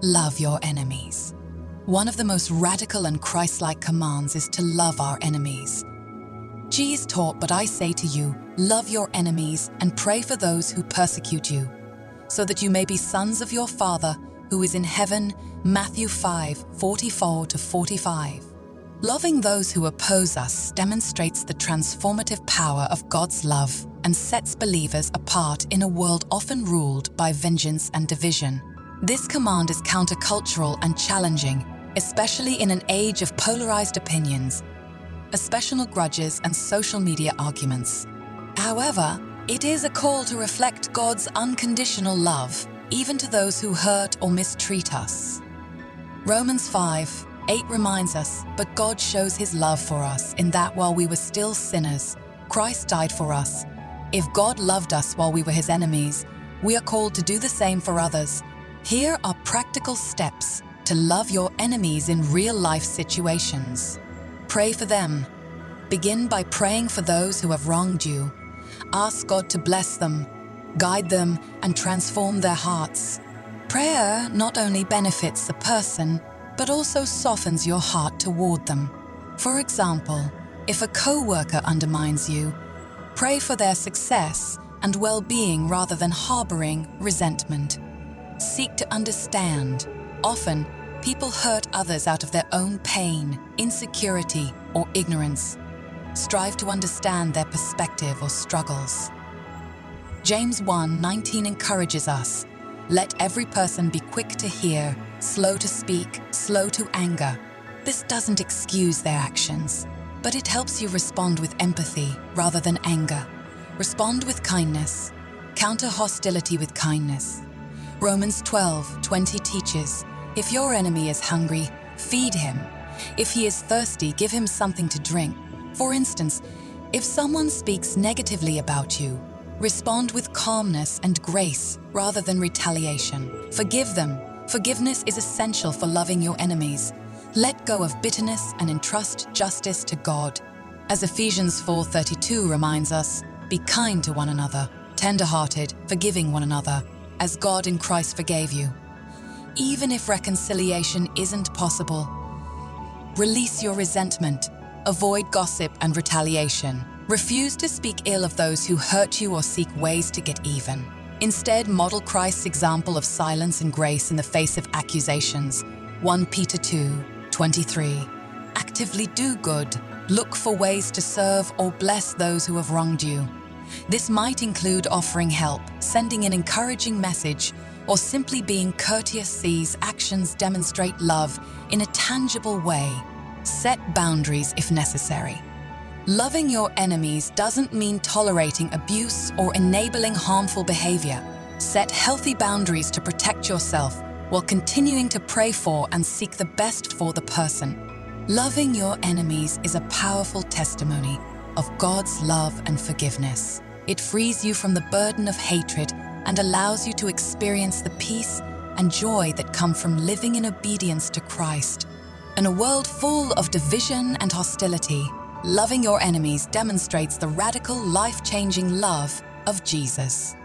Love your enemies. One of the most radical and Christ-like commands is to love our enemies. Jesus taught, "But I say to you, love your enemies and pray for those who persecute you, so that you may be sons of your Father who is in heaven." Matthew 5:44-45. Loving those who oppose us demonstrates the transformative power of God's love and sets believers apart in a world often ruled by vengeance and division. This command is countercultural and challenging, especially in an age of polarized opinions, especially grudges and social media arguments. However, it is a call to reflect God's unconditional love, even to those who hurt or mistreat us. Romans 5:8 reminds us, "But God shows his love for us in that while we were still sinners, Christ died for us." If God loved us while we were his enemies, we are called to do the same for others. Here are practical steps to love your enemies in real-life situations. Pray for them. Begin by praying for those who have wronged you. Ask God to bless them, guide them, and transform their hearts. Prayer not only benefits the person, but also softens your heart toward them. For example, if a co-worker undermines you, pray for their success and well-being rather than harboring resentment. Seek to understand. Often, people hurt others out of their own pain, insecurity, or ignorance. Strive to understand their perspective or struggles. James 1:19 encourages us, "Let every person be quick to hear, slow to speak, slow to anger." This doesn't excuse their actions, but it helps you respond with empathy rather than anger. Respond with kindness. Counter hostility with kindness. Romans 12:20 teaches, "If your enemy is hungry, feed him. If he is thirsty, give him something to drink." For instance, if someone speaks negatively about you, respond with calmness and grace rather than retaliation. Forgive them. Forgiveness is essential for loving your enemies. Let go of bitterness and entrust justice to God. As Ephesians 4:32 reminds us, "Be kind to one another, tender-hearted, forgiving one another, as God in Christ forgave you." Even if reconciliation isn't possible, release your resentment. Avoid gossip and retaliation. Refuse to speak ill of those who hurt you or seek ways to get even. Instead, model Christ's example of silence and grace in the face of accusations. 1 Peter 2:23. Actively do good. Look for ways to serve or bless those who have wronged you. This might include offering help, sending an encouraging message, or simply being courteous. These actions demonstrate love in a tangible way. Set boundaries if necessary. Loving your enemies doesn't mean tolerating abuse or enabling harmful behavior. Set healthy boundaries to protect yourself while continuing to pray for and seek the best for the person. Loving your enemies is a powerful testimony of God's love and forgiveness. It frees you from the burden of hatred and allows you to experience the peace and joy that come from living in obedience to Christ. In a world full of division and hostility, loving your enemies demonstrates the radical, life-changing love of Jesus.